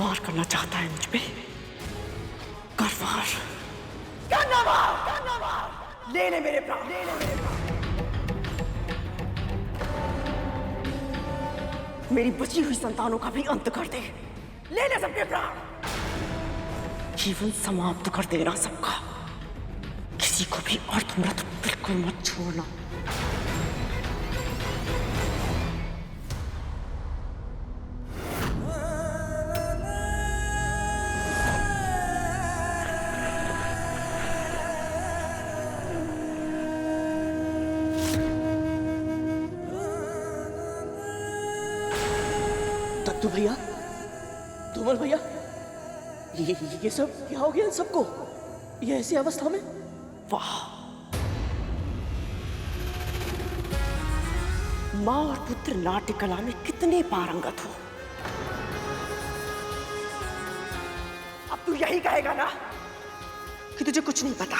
वार करना चाहता है मुझ पे, कर वार। ले ले मेरे प्राण, ले ले मेरे प्राण। मेरी बची हुई संतानों का भी अंत कर दे, ले ले सबके प्राण। जीवन समाप्त कर देना सबका, किसी को भी अर्धमृत बिल्कुल मत छोड़ना। दत्तू भैया, धूमल भैया, ये सब क्या हो गया इन सबको? ये ऐसी अवस्था में? वाह, माँ और पुत्र नाट्य कला में कितने पारंगत हो। अब तू यही कहेगा ना कि तुझे कुछ नहीं पता?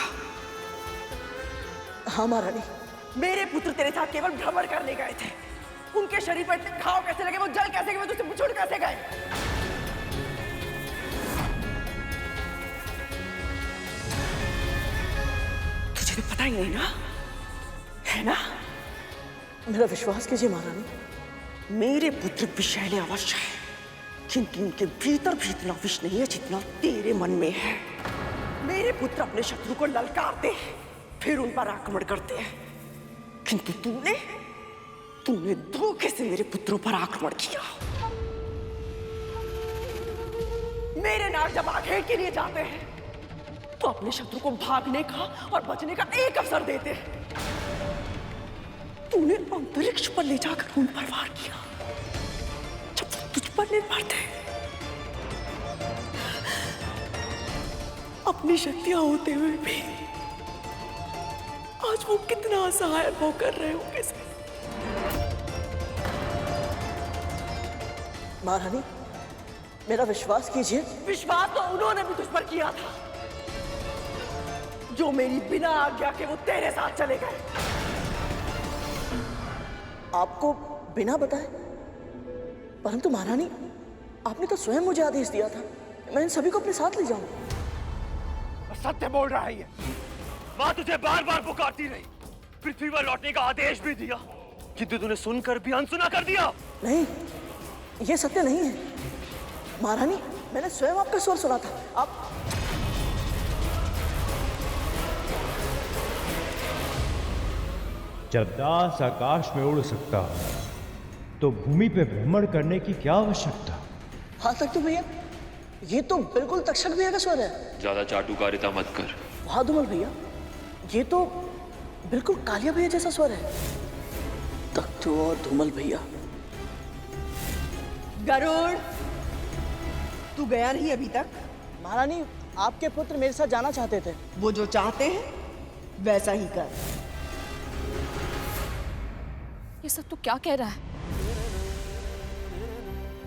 हाँ महारानी। मेरे पुत्र तेरे साथ केवल भ्रमण करने गए थे। उनके शरीर पर इतने घाव कैसे लगे, वो जल कैसे गए, वो तुझसे बिछुड़ कैसे गए? तुझे तो पता ही नहीं ना, है ना? मेरा विश्वास कीजिए महारानी। मेरे पुत्र विषैले अवश्य है, किंतु उनके भीतर भी इतना विष नहीं है जितना तेरे मन में है। मेरे पुत्र अपने शत्रु को ललकारते हैं, फिर उन पर आक्रमण करते हैं, किंतु तूने धोखे से मेरे पुत्रों पर आक्रमण किया। मेरे नाग जब आखेट के लिए जाते हैं तो अपने शत्रु को भागने का और बचने का एक अवसर देते हैं। तूने अंतरिक्ष पर ले जाकर उन पर वार किया जब वो तुझ पर निर्भर थे। अपनी शक्तियां होते हुए भी आज वो कितना असहाय भाव कर रहे होंगे। महारानी, मेरा विश्वास कीजिए। विश्वास तो उन्होंने भी तुझ पर किया था, जो मेरी बिना आज्ञा के वो तेरे साथ चले गए। आपको बिना बताए? परंतु महारानी, आपने तो स्वयं मुझे आदेश दिया था मैं इन सभी को अपने साथ ले जाऊं। सत्य बोल रहा है ये। माँ तुझे बार बार पुकारती रही, पृथ्वी पर लौटने का आदेश भी दिया, किंतु तूने सुनकर भी अनसुना कर दिया। नहीं, ये सत्य नहीं है महारानी। मैंने स्वयं आपका स्वर सुना था। आप जब दास आकाश में उड़ सकता तो भूमि पे भ्रमण करने की क्या आवश्यकता? हाँ तख्तू भैया, ये तो बिल्कुल तक्षक भैया का स्वर है। ज्यादा चाटुकारिता मत कर। वाह धूमल भैया, ये तो बिल्कुल कालिया भैया जैसा स्वर है। तख्तू और धूमल भैया। गरुड़, तू गया नहीं अभी तक? महारानी, आपके पुत्र मेरे साथ जाना चाहते थे। वो जो चाहते हैं वैसा ही कर। ये सब तू क्या कह रहा है?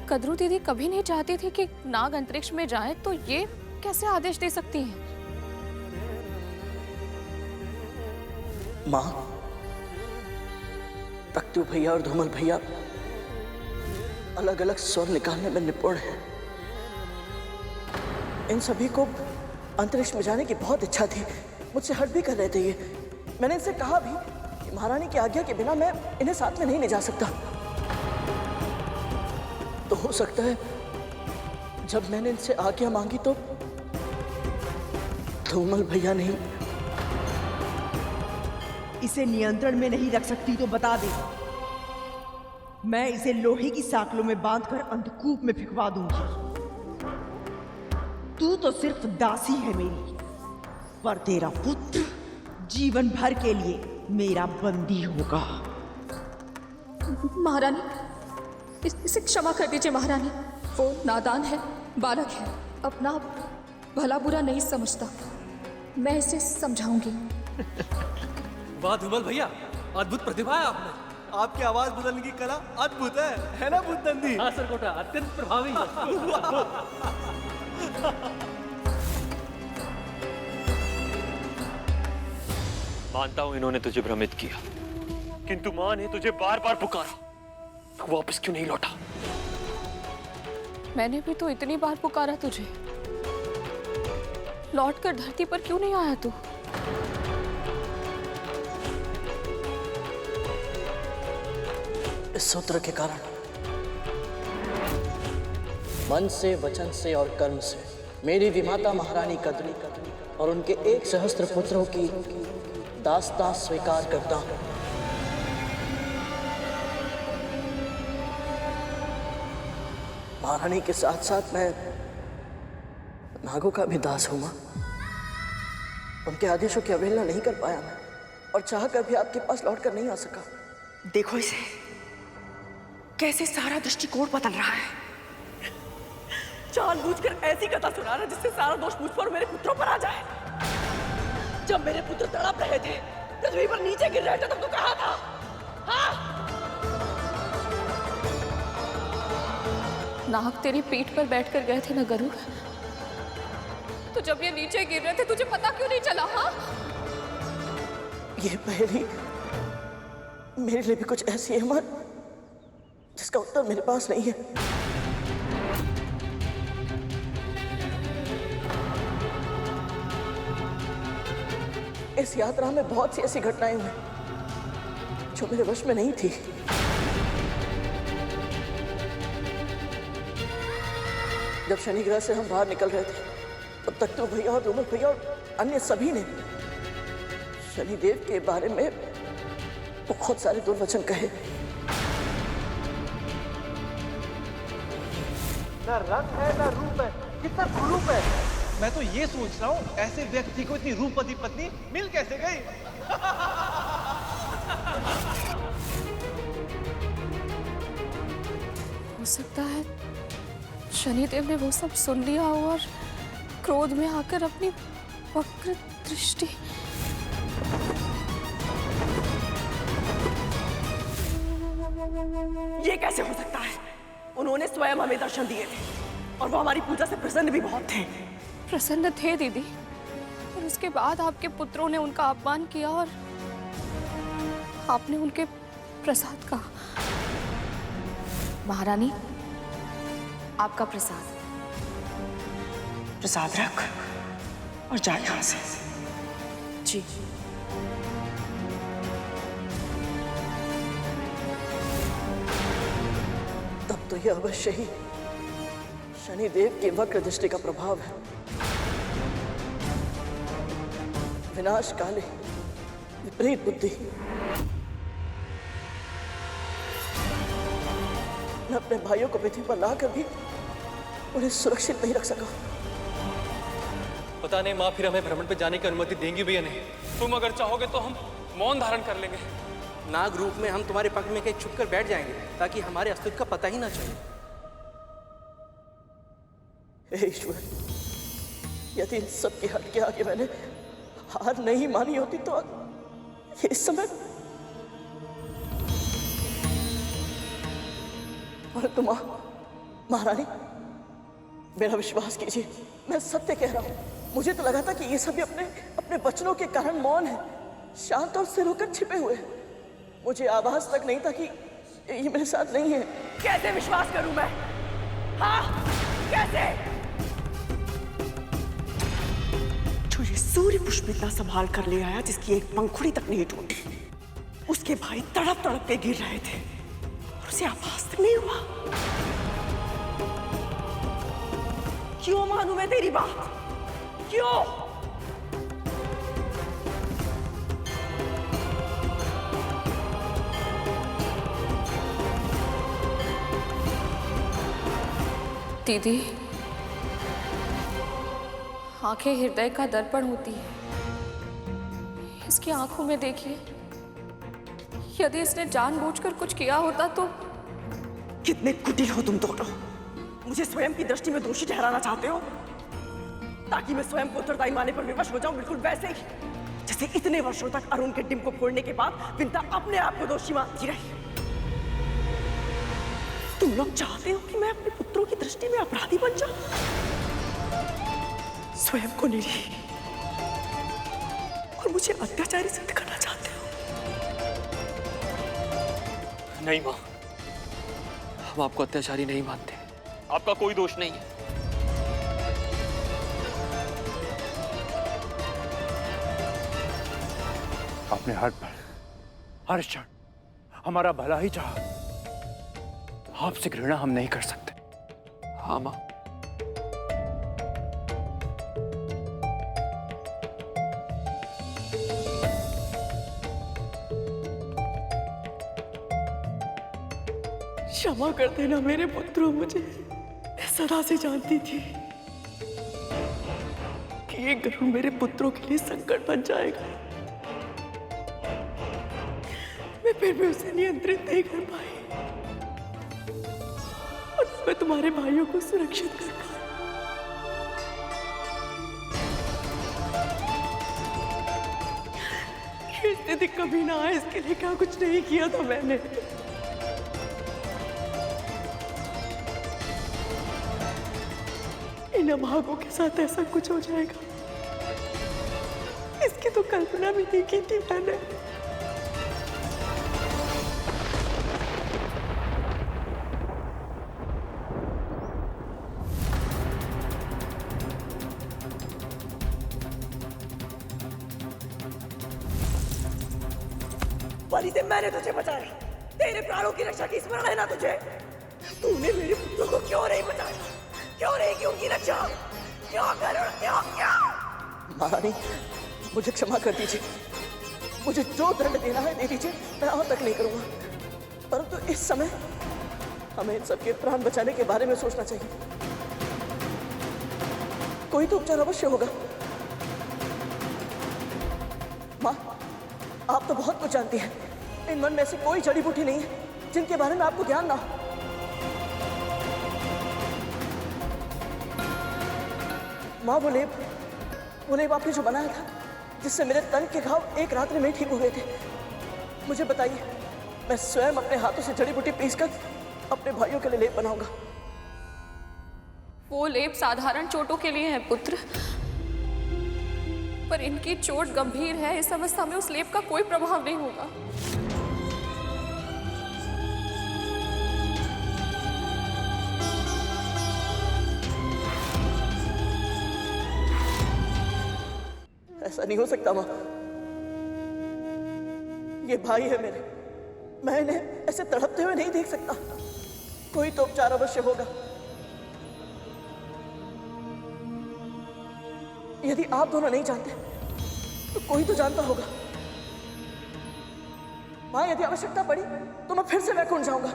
कद्रू दीदी कभी नहीं चाहती थी कि नाग अंतरिक्ष में जाए, तो ये कैसे आदेश दे सकती हैं? माँ, तख्तू भैया और धूमल भैया अलग अलग स्वर निकालने में निपुण हैं। इन सभी को अंतरिक्ष में जाने की बहुत इच्छा थी, मुझसे हट भी कर रहे थे ये। मैंने इनसे कहा भी कि महारानी की आज्ञा के बिना मैं इन्हें साथ में नहीं ले जा सकता। तो हो सकता है जब मैंने इनसे आज्ञा मांगी तो धूमल भैया नहीं। इसे नियंत्रण में नहीं रख सकती तो बता दे, मैं इसे लोहे की साकलों में बांधकर अंधकूप में फिकवा दूंगी। तू तो सिर्फ दासी है मेरी, पर तेरा पुत्र जीवन भर के लिए मेरा बंदी होगा। महारानी, इसे क्षमा कर दीजिए महारानी। वो नादान है, बालक है, अपना भला बुरा नहीं समझता। मैं इसे समझाऊंगी। वाह धूमल भैया, अद्भुत प्रतिभा है आपने। आपकी आवाज बदलने की कला अद्भुत है ना बुद्धंदी? हाँ सरकोटा, अत्यंत प्रभावी। मानता हूं इन्होंने तुझे भ्रमित किया, किंतु मां ने तुझे बार बार पुकारा, तू वापस क्यों नहीं लौटा? मैंने भी तो इतनी बार पुकारा तुझे, लौट कर धरती पर क्यों नहीं आया तू? इस सूत्र के कारण मन से, वचन से और कर्म से मेरी विमाता महारानी कद्री और उनके 1 सहस्त्र पुत्रों की दास्तां स्वीकार करता हूं। महारानी के साथ साथ मैं नागों का भी दास हूं मां। उनके आदेशों की अवहेलना नहीं कर पाया मैं, और चाह कर भी आपके पास लौट कर नहीं आ सका। देखो इसे, कैसे सारा दृष्टिकोण बदल रहा है। जानबूझकर ऐसी कथा सुना रहा जिससे सारा दोष मुझ पर और मेरे पुत्रों पर आ जाए। जब मेरे पुत्र तड़प रहे थे, पृथ्वी पर नीचे गिर रहे थे, तब तो कहा था, हाँ? नाग तेरी पीठ पर बैठकर गए थे ना गरुड़? तो जब ये नीचे गिर रहे थे तुझे पता क्यों नहीं चला? हाँ, ये पहेली मेरे लिए भी कुछ ऐसी है मां, जिसका उत्तर मेरे पास नहीं है। इस यात्रा में बहुत सी ऐसी घटनाएं हुई जो मेरे वश में नहीं थी। जब शनि ग्रह से हम बाहर निकल रहे थे, तब तक तो भैया और रोमल भैया और अन्य सभी ने शनिदेव के बारे में बहुत सारे दुर्वचन कहे। ना रंग है ना रूप है, कितना कुरूप है। मैं तो ये सोच रहा हूँ, ऐसे व्यक्ति को इतनी रूपवती पत्नी मिल कैसे गई? हो सकता है शनिदेव ने वो सब सुन लिया और क्रोध में आकर अपनी वक्र दृष्टि। ये कैसे हो सकता है? उन्होंने स्वयं हमें दर्शन दिए थे और वो हमारी पूजा से प्रसन्न भी बहुत थे। प्रसन्न थे दीदी, और उसके बाद आपके पुत्रों ने उनका अपमान किया और आपने उनके प्रसाद कहा। महारानी, आपका प्रसाद। प्रसाद रख और जा यहाँ से। जी। तब तो यह अवश्य ही शनिदेव की वक्र दृष्टि का प्रभाव है। विनाश काले विपरीत बुद्धि। मैं अपने भाइयों को पृथ्वी पर लाकर भी उन्हें सुरक्षित नहीं रख सका। पता नहीं माँ फिर हमें भ्रमण पे जाने की अनुमति देंगी भी या नहीं। तुम अगर चाहोगे तो हम मौन धारण कर लेंगे। नाग रूप में हम तुम्हारे पक्ष में कहीं छुपकर बैठ जाएंगे, ताकि हमारे अस्तित्व का पता ही ना चले। हे ईश्वर, यदि इन सब की हट के आगे मैंने हार नहीं मानी होती तो ये इस समय। परंतु महारानी, मेरा विश्वास कीजिए, मैं सत्य कह रहा हूं। मुझे तो लगा था कि ये सभी अपने वचनों के कारण मौन है, शांत और सिर होकर छिपे हुए हैं। मुझे आभास तक नहीं था कि ये मेरे साथ नहीं है। कैसे विश्वास करूं मैं? हाँ, कैसे? जो ये सूर्य पुष्प इतना संभाल कर ले आया, जिसकी एक पंखुड़ी तक नहीं टूटी, उसके भाई तड़प तड़प के गिर रहे थे और उसे आभास तक नहीं हुआ। क्यों मानूं मैं तेरी बात? क्यों? दीदी, आंखें हृदय का दर्पण होती है। इसकी आंखों में देखिए, यदि इसने जानबूझकर कुछ किया होता तो। कितने कुटिल हो तुम दोनों। मुझे स्वयं की दृष्टि में दोषी ठहराना चाहते हो, ताकि मैं स्वयं को उत्तरदायी मानने पर विवश हो जाऊं, बिल्कुल वैसे ही जैसे इतने वर्षों तक अरुण के डिंब को फोड़ने के बाद विंता अपने आप को दोषी मानती रही। तुम लोग चाहते हो कि मैं अपने पुत्रों की दृष्टि में अपराधी बन जाऊं, स्वयं को निरीह और मुझे अत्याचारी सिद्ध करना चाहते हो। नहीं माँ, हम आपको अत्याचारी नहीं मानते। आपका कोई दोष नहीं है। आपने हर पल, हर क्षण हमारा भला ही चाहा। आपसे घृणा हम नहीं कर सकते। हाँ मां, क्षमा कर देना मेरे पुत्रों, मुझे मैं सदा से जानती थी कि ये गरुड़ मेरे पुत्रों के लिए संकट बन जाएगा। मैं फिर भी उसे नियंत्रित नहीं कर पाई और मैं तुम्हारे भाइयों को सुरक्षित कर पाई। ये स्थिति कभी ना आए, इसके लिए क्या कुछ नहीं किया था मैंने। इन अभागों के साथ ऐसा कुछ हो जाएगा, इसकी तो कल्पना भी नहीं की थी मैंने। वाली से मैंने तुझे बचाया, तेरे प्राणों की रक्षा की स्मरण है ना तुझे? तूने मेरे पुत्रों को क्यों नहीं बचाया? क्यों नहीं की उनकी रक्षा? क्यों करो? क्यों? महारानी, मुझे क्षमा कर दीजिए। मुझे जो दंड देना है दे दीजिए, मैं और तक नहीं करूंगा। परंतु इस समय हमें इन सबके प्राण बचाने के बारे में सोचना चाहिए। कोई तो उपचार अवश्य होगा। माँ, आप तो बहुत कुछ जानती हैं। इन वन में ऐसी कोई जड़ी बूटी नहीं है जिनके बारे में आपको ज्ञान ना हो। माँ, वो लेप आपने जो बनाया था, जिससे मेरे तन के घाव एक रात्रि में ठीक हो गए थे, मुझे बताइए, मैं स्वयं अपने हाथों से जड़ी बूटी पीसकर अपने भाइयों के लिए लेप बनाऊंगा। वो लेप साधारण चोटों के लिए है पुत्र, पर इनकी चोट गंभीर है। इस अवस्था में उस लेप का कोई प्रभाव नहीं होगा। ऐसा नहीं हो सकता माँ, ये भाई है मेरे, मैं इन्हें ऐसे तड़पते हुए नहीं देख सकता। कोई तो उपचार अवश्य होगा। यदि आप दोनों नहीं जानते तो कोई तो जानता होगा। माँ, यदि आवश्यकता पड़ी तो मैं फिर से वैकुंठ जाऊंगा,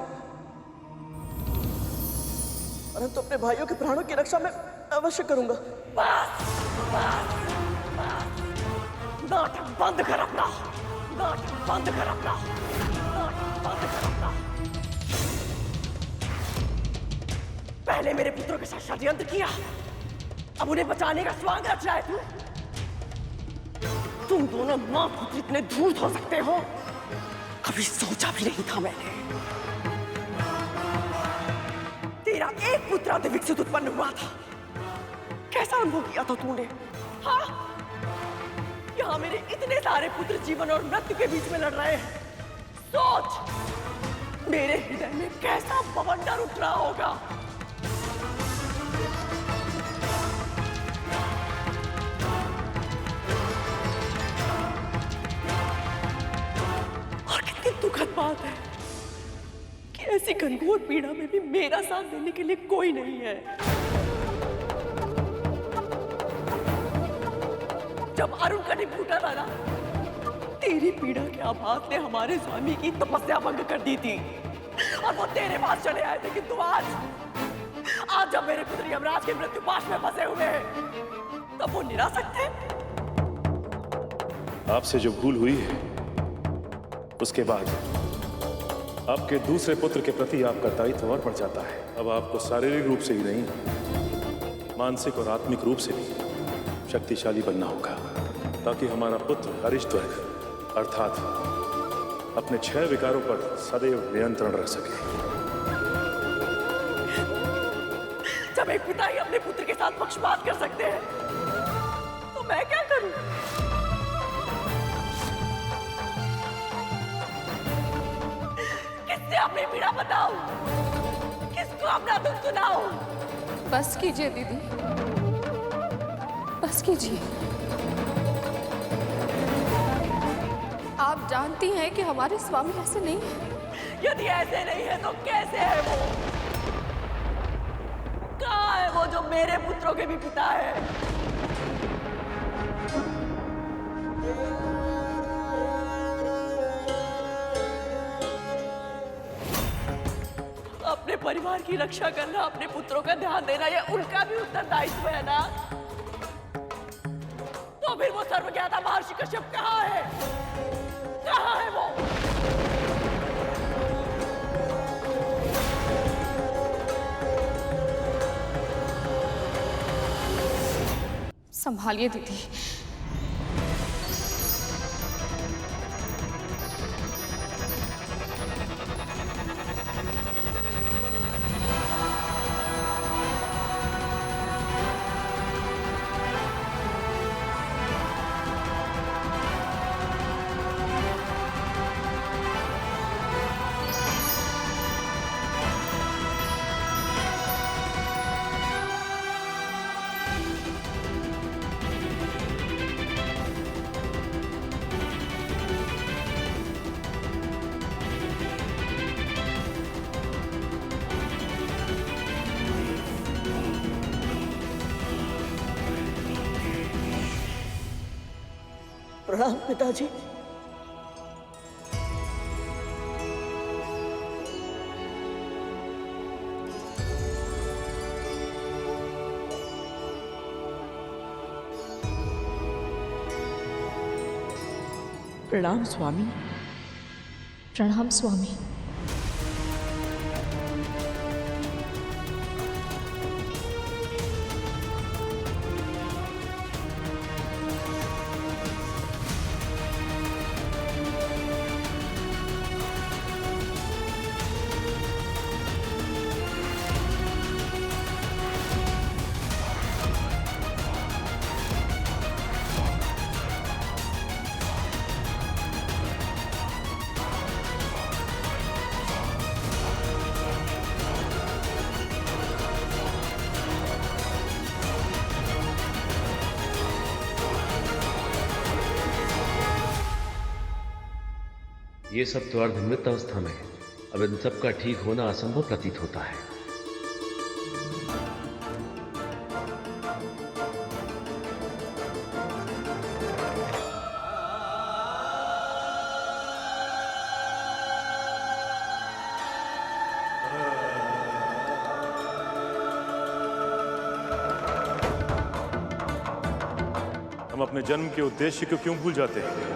परंतु अपने भाइयों के प्राणों की रक्षा मैं अवश्य करूंगा। नाटक बंद कर अपना, नाटक बंद कर अपना, नाटक बंद कर अपना। पहले मेरे पुत्रों के साथ षड्यंत्र किया, अब उन्हें बचाने का स्वांग रच रहा है तू। तुम दोनों मां पुत्र इतने धूर्त हो सकते हो, कभी सोचा भी नहीं था मैंने। तेरा एक पुत्र अति विकसित उत्पन्न हुआ था, कैसा अनुभव किया था तूने? हाँ, यहाँ मेरे इतने सारे पुत्र जीवन और मृत्यु के बीच में लड़ रहे हैं। सोच, मेरे हृदय में कैसा बवंडर उठ रहा होगा। और कितनी दुखद बात है कि ऐसी घनघोर पीड़ा में भी मेरा साथ देने के लिए कोई नहीं है। जब अरुण का निपुटा था ना, तेरी पीड़ा के आभास ने हमारे स्वामी की तपस्या भंग कर दी थी और वो तेरे पास चले आए थे। किंतु आज जब मेरे पुत्र यमराज के मृत्यु पाश में फंसे हुए हैं, तब वो निरासक्त है। आपसे जो भूल हुई है, उसके बाद आपके दूसरे पुत्र के प्रति आपका दायित्व और बढ़ जाता है। अब आपको शारीरिक रूप से ही नहीं, मानसिक और आत्मिक रूप से भी शक्तिशाली बनना होगा, ताकि हमारा पुत्र हरिश्चंद्र अर्थात अपने 6 विकारों पर सदैव नियंत्रण रख सके। जब एक पिता ही अपने पुत्र के साथ पक्षपात कर सकते हैं, तो मैं क्या करूं? किससे अपनी पीड़ा बताऊं? किसको को अपना दुख सुनाऊं? बस कीजिए दीदी, बस कीजिए। आप जानती हैं कि हमारे स्वामी ऐसे नहीं है। यदि ऐसे नहीं है तो कैसे है वो? कहाँ है वो जो मेरे पुत्रों के भी पिता है? अपने परिवार की रक्षा करना, अपने पुत्रों का ध्यान देना, ये उनका भी उत्तरदायित्व है ना? तो फिर वो सर्वज्ञाता महर्षि कश्यप कहाँ है? कहाँ है वो? संभालिए दीदी। प्रणाम पिताजी। प्रणाम स्वामी। प्रणाम स्वामी। ये सब तो अर्धमृत अवस्था में है। अब इन सब का ठीक होना असंभव प्रतीत होता है। हम अपने जन्म के उद्देश्य को क्यों भूल जाते हैं?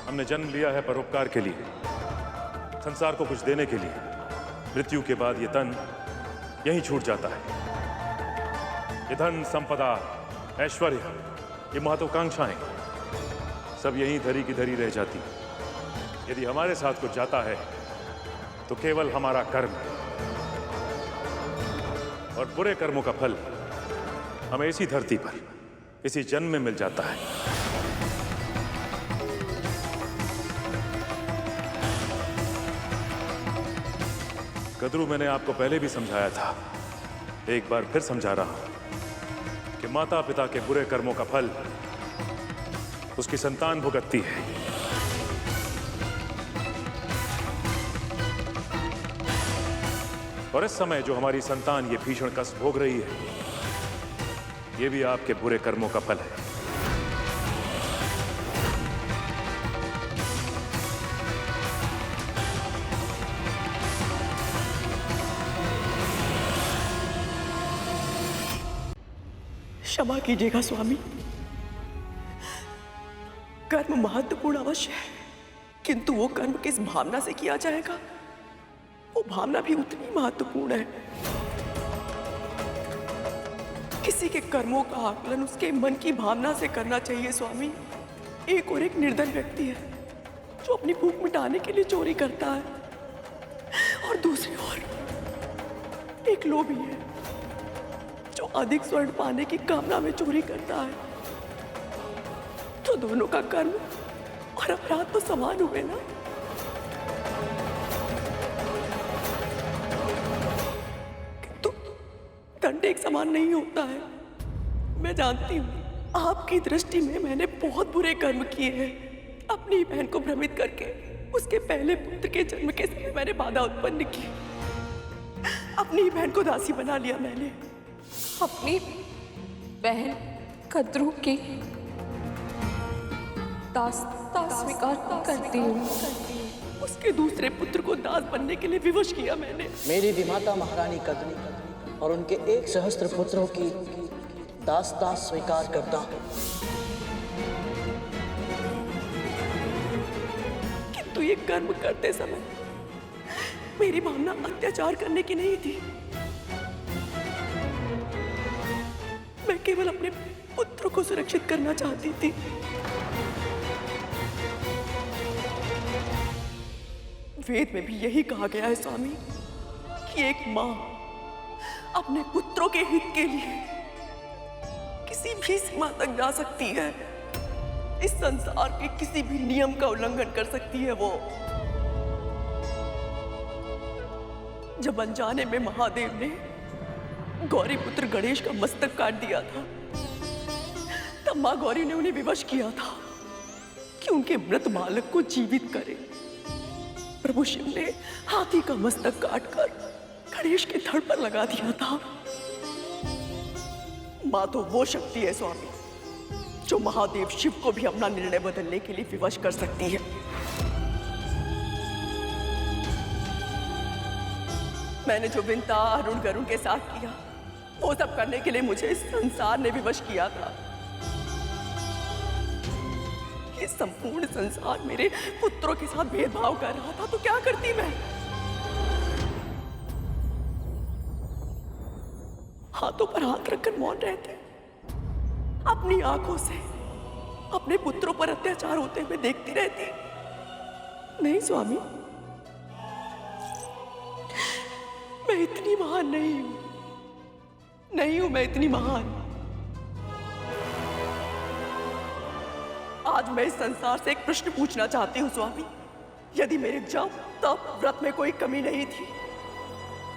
हमने जन्म लिया है परोपकार के लिए, संसार को कुछ देने के लिए। मृत्यु के बाद ये तन यहीं छूट जाता है। ये धन, संपदा, ऐश्वर्य, ये महत्वाकांक्षाएं सब यहीं धरी की धरी रह जाती। यदि हमारे साथ कुछ जाता है तो केवल हमारा कर्म, और बुरे कर्मों का फल हमें इसी धरती पर, इसी जन्म में मिल जाता है। गदरू, मैंने आपको पहले भी समझाया था, एक बार फिर समझा रहा हूं कि माता पिता के बुरे कर्मों का फल उसकी संतान भुगतती है। और इस समय जो हमारी संतान ये भीषण कष्ट भोग रही है, ये भी आपके बुरे कर्मों का फल है। क्षमा कीजिएगा स्वामी, कर्म महत्वपूर्ण अवश्य है, किंतु वो कर्म किस भावना से किया जाएगा, वो भावना भी उतनी महत्वपूर्ण है। किसी के कर्मों का आकलन उसके मन की भावना से करना चाहिए स्वामी। एक और एक निर्धन व्यक्ति है जो अपनी भूख मिटाने के लिए चोरी करता है, और दूसरी ओर एक लोभी है जो अधिक स्वर्ण पाने की कामना में चोरी करता है। तो दोनों का कर्म और अपराध तो समान हुए ना। दंड एक समान नहीं होता है। मैं जानती हूँ आपकी दृष्टि में मैंने बहुत बुरे कर्म किए हैं। अपनी बहन को भ्रमित करके उसके पहले पुत्र के जन्म के समय मैंने बाधा उत्पन्न की। अपनी बहन को दासी बना लिया मैंने। अपनी बहन कद्रू की दास स्वीकार करती हूँ। उसके दूसरे पुत्र को दास बनने के लिए विवश किया मैंने। मेरी विमाता महारानी कद्रू और उनके 1 सहस्त्र पुत्रों की दासता स्वीकार करता हूँ। किंतु ये कर्म करते समय मेरी भावना अत्याचार करने की नहीं थी। मैं केवल अपने पुत्र को सुरक्षित करना चाहती थी। वेद में भी यही कहा गया है स्वामी कि एक मां अपने पुत्रों के हित के लिए किसी भी सीमा तक जा सकती है। इस संसार के किसी भी नियम का उल्लंघन कर सकती है वो। जब अनजाने में महादेव ने गौरी पुत्र गणेश का मस्तक काट दिया था, तब मां गौरी ने उन्हें विवश किया था कि उनके मृत बालक को जीवित करे। प्रभु शिव ने हाथी का मस्तक काटकर गणेश के धड़ पर लगा दिया था। मां तो वो शक्ति है स्वामी जो महादेव शिव को भी अपना निर्णय बदलने के लिए विवश कर सकती है। मैंने जो विंता अरुण गरुण के साथ किया वो सब करने के लिए मुझे इस संसार ने विवश किया था। ये संपूर्ण संसार मेरे पुत्रों के साथ भेदभाव कर रहा था तो क्या करती मैं? हाथों पर हाथ रखकर मौन रहते, अपनी आंखों से अपने पुत्रों पर अत्याचार होते हुए देखती रहती। नहीं स्वामी, मैं इतनी महान नहीं हूं। नहीं हूं मैं इतनी महान। आज मैं इस संसार से एक प्रश्न पूछना चाहती हूँ स्वामी। यदि मेरे जप तप व्रत में कोई कमी नहीं थी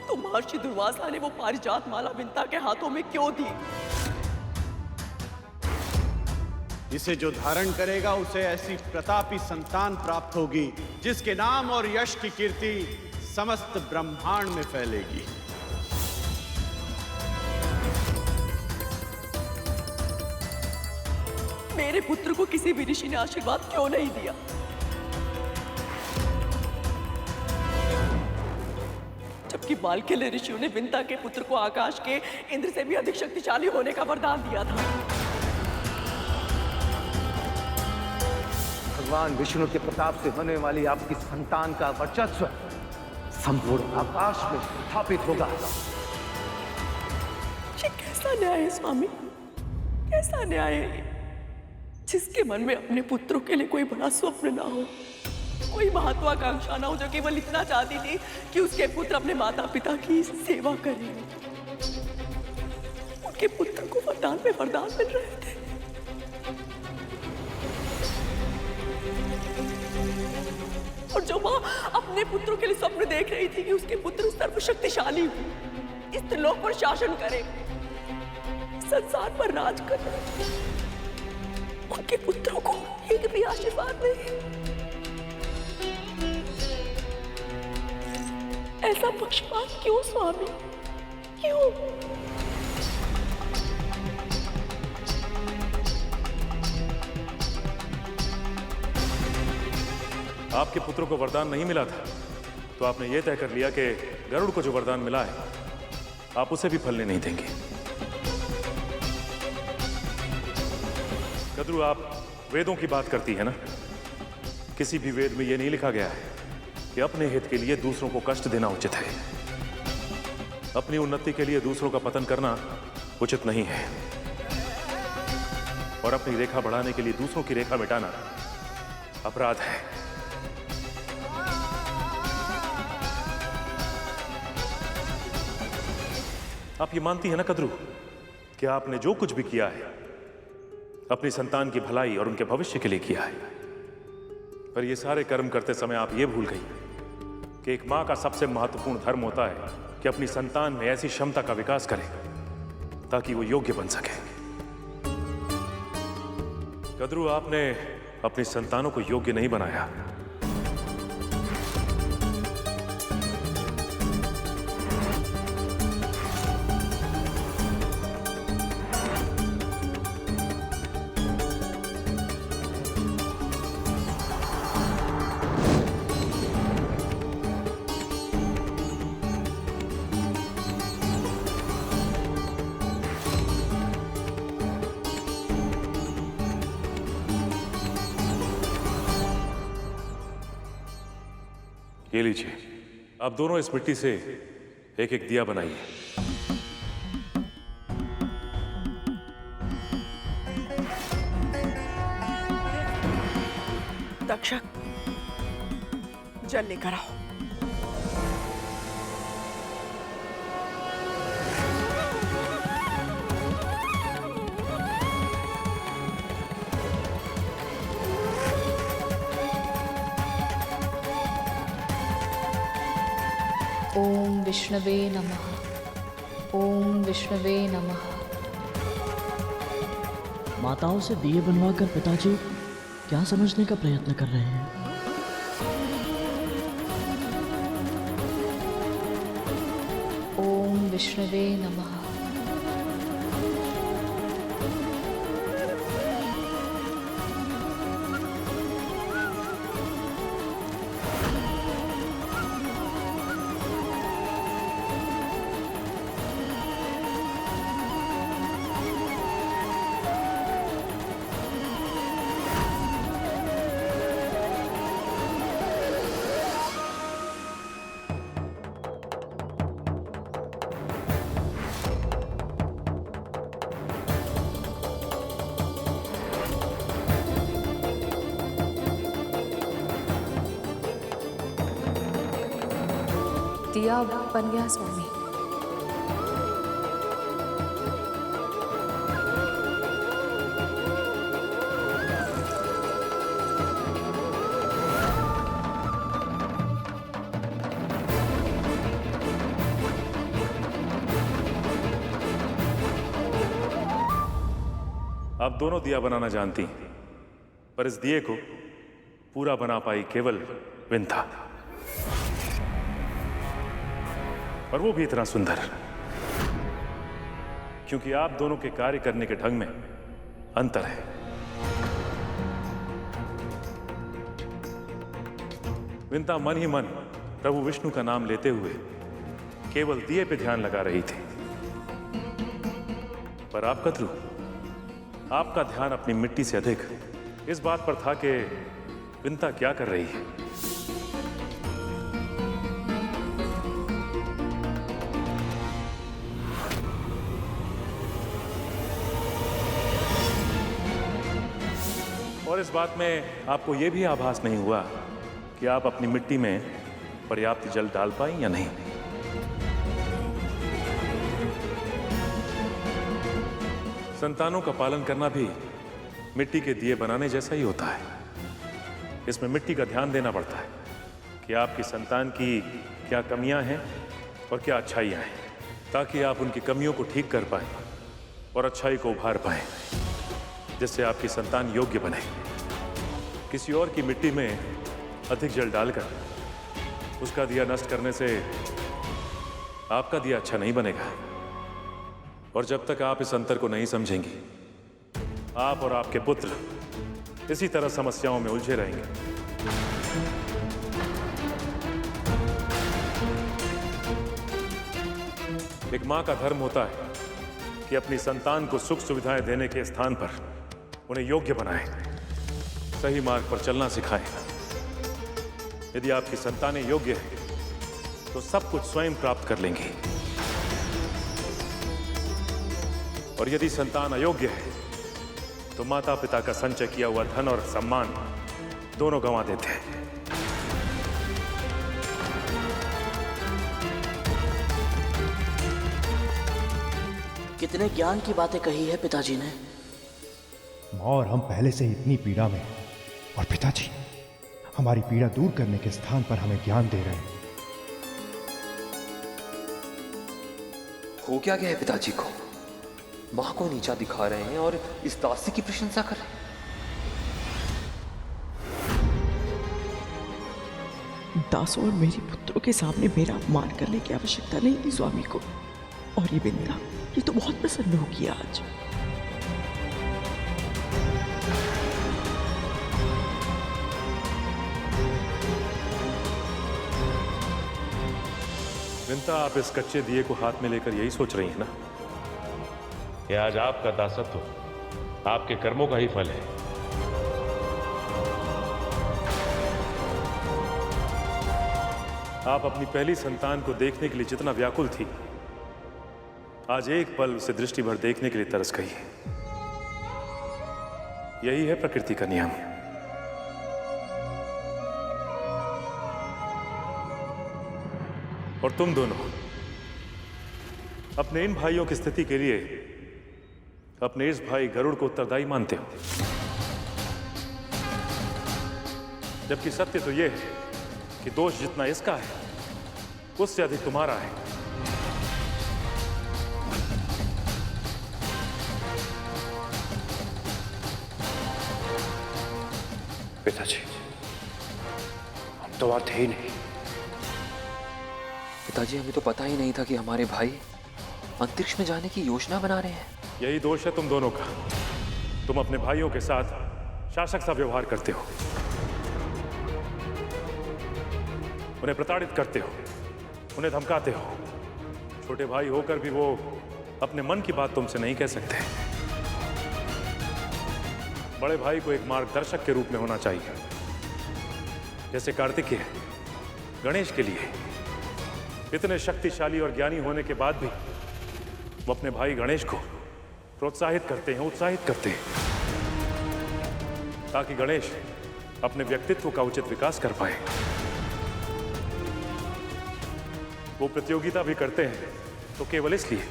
तो महर्षि दुर्वासा ने वो पारिजात माला विंता के हाथों में क्यों दी? इसे जो धारण करेगा उसे ऐसी प्रतापी संतान प्राप्त होगी जिसके नाम और यश की कीर्ति समस्त ब्रह्मांड में फैलेगी। मेरे पुत्र को किसी भी ऋषि ने आशीर्वाद क्यों नहीं दिया? जबकि बालकिल्य ऋषियों ने विंता के पुत्र को आकाश के इंद्र से भी अधिक शक्तिशाली होने का वरदान दिया था। भगवान विष्णु के प्रताप से होने वाली आपकी संतान का वर्चस्व संपूर्ण आकाश में स्थापित होगा। ये कैसा न्याय है स्वामी? कैसा न्याय है? जिसके मन में अपने पुत्रों के लिए कोई बड़ा स्वप्न ना हो, कोई महत्वाकांक्षा ना हो, जो केवल इतना चाहती थी कि उसके पुत्र अपने माता पिता की सेवा करें। उनके पुत्र को वरदान पे वरदान मिल रहे थे। और जो मां अपने पुत्रों के लिए स्वप्न देख रही थी कि उसके पुत्र सर्वशक्तिशाली हो, इस त्रिलोक पर शासन करे, संसार पर राज करे, उनके पुत्रों को एक भी आशीर्वाद नहीं। ऐसा पक्षपात क्यों स्वामी? क्यों? आपके पुत्रों को वरदान नहीं मिला था तो आपने यह तय कर लिया कि गरुड़ को जो वरदान मिला है आप उसे भी फलने नहीं देंगे। कद्रू, आप वेदों की बात करती है ना? किसी भी वेद में यह नहीं लिखा गया है कि अपने हित के लिए दूसरों को कष्ट देना उचित है। अपनी उन्नति के लिए दूसरों का पतन करना उचित नहीं है और अपनी रेखा बढ़ाने के लिए दूसरों की रेखा मिटाना अपराध है। आप ये मानती है ना कद्रू कि आपने जो कुछ भी किया है अपनी संतान की भलाई और उनके भविष्य के लिए किया है, पर ये सारे कर्म करते समय आप ये भूल गई कि एक मां का सबसे महत्वपूर्ण धर्म होता है कि अपनी संतान में ऐसी क्षमता का विकास करे ताकि वो योग्य बन सके। कद्रू, आपने अपनी संतानों को योग्य नहीं बनाया। ये लीजिए, आप दोनों इस मिट्टी से एक एक दिया बनाइए। तक्षक, जल लेकर आओ। ओम विष्णवे नमः। ओम विष्णवे नमः। माताओं से दिए बनवाकर पिताजी क्या समझने का प्रयत्न कर रहे हैं? ओम विष्णवे नमः। दिया बन गया स्वामी। आप दोनों दिया बनाना जानती हैं, पर इस दिए को पूरा बना पाई केवल विंता, और वो भी इतना सुंदर, क्योंकि आप दोनों के कार्य करने के ढंग में अंतर है। विंता मन ही मन प्रभु विष्णु का नाम लेते हुए केवल दिए पे ध्यान लगा रही थी, पर आप कद्रू, आपका ध्यान अपनी मिट्टी से अधिक इस बात पर था कि विंता क्या कर रही है। और इस बात में आपको यह भी आभास नहीं हुआ कि आप अपनी मिट्टी में पर्याप्त जल डाल पाई या नहीं। संतानों का पालन करना भी मिट्टी के दिए बनाने जैसा ही होता है। इसमें मिट्टी का ध्यान देना पड़ता है कि आपकी संतान की क्या कमियां हैं और क्या अच्छाइयां हैं, ताकि आप उनकी कमियों को ठीक कर पाएं और अच्छाई को उभार पाएं, जिससे आपकी संतान योग्य बने। किसी और की मिट्टी में अधिक जल डालकर उसका दिया नष्ट करने से आपका दिया अच्छा नहीं बनेगा। और जब तक आप इस अंतर को नहीं समझेंगी, आप और आपके पुत्र इसी तरह समस्याओं में उलझे रहेंगे। एक मां का धर्म होता है कि अपनी संतान को सुख सुविधाएं देने के स्थान पर उन्हें योग्य बनाए, सही मार्ग पर चलना सिखाए। यदि आपकी संतानें योग्य हैं, तो सब कुछ स्वयं प्राप्त कर लेंगी, और यदि संतान अयोग्य है, तो माता पिता का संचय किया हुआ धन और सम्मान दोनों गंवा देते हैं। कितने ज्ञान की बातें कही है पिताजी ने। और हम पहले से ही इतनी पीड़ा में, और पिताजी हमारी पीड़ा दूर करने के स्थान पर हमें ज्ञान दे रहे हैं। हो क्या गया है पिताजी को? माँ को नीचा दिखा रहे हैं और इस दासी की प्रशंसा कर रहे हैं। दासों और मेरे पुत्रों के सामने मेरा अपमान करने की आवश्यकता नहीं थी स्वामी को। और ये बिंदा, ये तो बहुत प्रसन्न होगी आज। विंता, आप इस कच्चे दिए को हाथ में लेकर यही सोच रही हैं ना कि आज आपका दासत्व आपके कर्मों का ही फल है। आप अपनी पहली संतान को देखने के लिए जितना व्याकुल थी, आज एक पल उसे दृष्टि भर देखने के लिए तरस गई है। यही है प्रकृति का नियम। और तुम दोनों अपने इन भाइयों की स्थिति के लिए अपने इस भाई गरुड़ को उत्तरदायी मानते हो, जबकि सत्य तो यह है कि दोष जितना इसका है उससे अधिक तुम्हारा है। पिताजी, हम तो वहां थे ही नहीं। पिताजी, हमें तो पता ही नहीं था कि हमारे भाई अंतरिक्ष में जाने की योजना बना रहे हैं। यही दोष है तुम दोनों का। तुम अपने भाइयों के साथ शासक सा व्यवहार करते हो, उन्हें प्रताड़ित करते हो, उन्हें धमकाते हो। छोटे भाई होकर भी वो अपने मन की बात तुमसे नहीं कह सकते। बड़े भाई को एक मार्गदर्शक के रूप में होना चाहिए, जैसे कार्तिकेय गणेश के लिए इतने शक्तिशाली और ज्ञानी होने के बाद भी वो अपने भाई गणेश को प्रोत्साहित करते हैं, उत्साहित करते हैं, ताकि गणेश अपने व्यक्तित्व का उचित विकास कर पाए। वो प्रतियोगिता भी करते हैं तो केवल इसलिए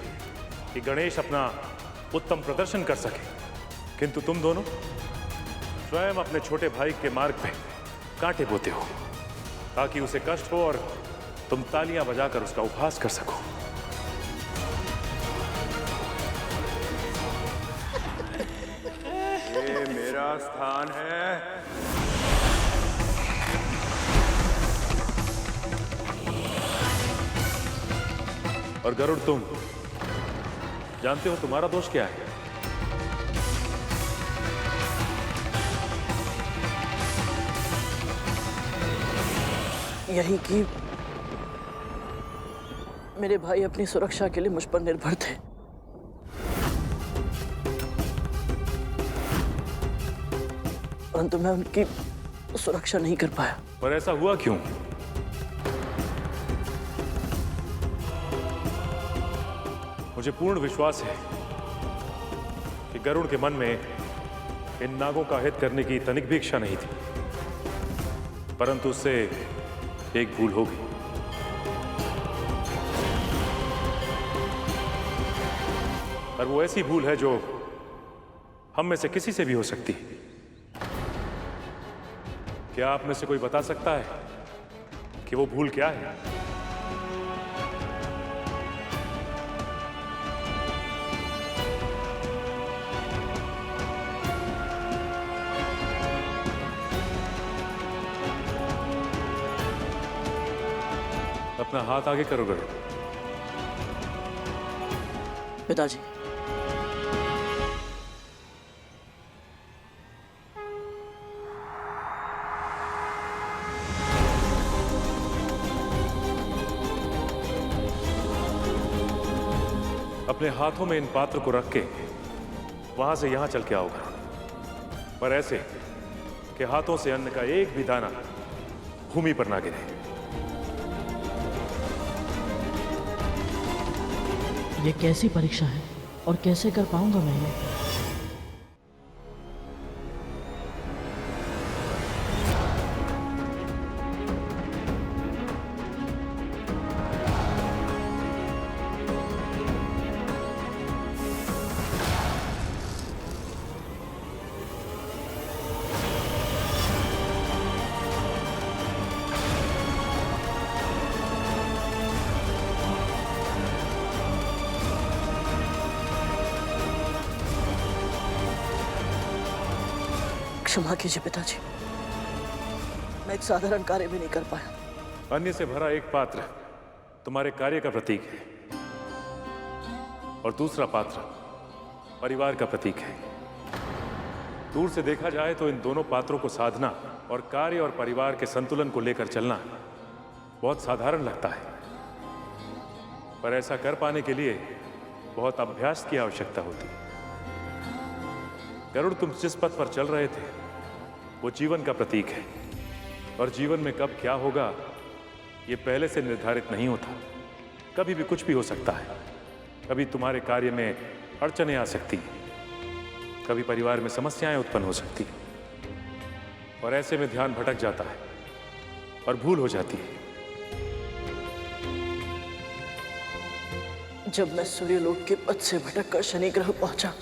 कि गणेश अपना उत्तम प्रदर्शन कर सके, किंतु तुम दोनों स्वयं अपने छोटे भाई के मार्ग पे कांटे बोते हो, ताकि उसे कष्ट हो और तुम तालियां बजाकर उसका उपहास कर सको। ये मेरा स्थान है। और गरुड़, तुम जानते हो तुम्हारा दोष क्या है? यही कि मेरे भाई अपनी सुरक्षा के लिए मुझ पर निर्भर थे। परंतु मैं उनकी सुरक्षा नहीं कर पाया। पर ऐसा हुआ क्यों? मुझे पूर्ण विश्वास है कि गरुड़ के मन में इन नागों का हित करने की तनिक भी इच्छा नहीं थी, परंतु उससे एक भूल हो गई। और वो ऐसी भूल है जो हम में से किसी से भी हो सकती है। क्या आप में से कोई बता सकता है कि वो भूल क्या है? अपना हाथ आगे करो गरुड़। पिताजी, अपने हाथों में इन पात्र को रख के वहां से यहां चल के आओ गरुड़, पर ऐसे कि हाथों से अन्न का एक भी दाना भूमि पर ना गिरे। ये कैसी परीक्षा है और कैसे कर पाऊंगा मैं ये? क्षमा कीजिए पिताजी, मैं एक साधारण कार्य भी नहीं कर पाया। अन्य से भरा एक पात्र तुम्हारे कार्य का प्रतीक है और दूसरा पात्र परिवार का प्रतीक है। दूर से देखा जाए तो इन दोनों पात्रों को साधना और कार्य और परिवार के संतुलन को लेकर चलना बहुत साधारण लगता है, पर ऐसा कर पाने के लिए बहुत अभ्यास की आवश्यकता होती है। गरुड़, तुम जिस पथ पर चल रहे थे वो जीवन का प्रतीक है, और जीवन में कब क्या होगा ये पहले से निर्धारित नहीं होता। कभी भी कुछ भी हो सकता है। कभी तुम्हारे कार्य में अड़चनें आ सकती हैं, कभी परिवार में समस्याएं उत्पन्न हो सकती हैं, और ऐसे में ध्यान भटक जाता है और भूल हो जाती है। जब मैं सूर्यलोक के पथ से भटककर शनि ग्रह पहुंचा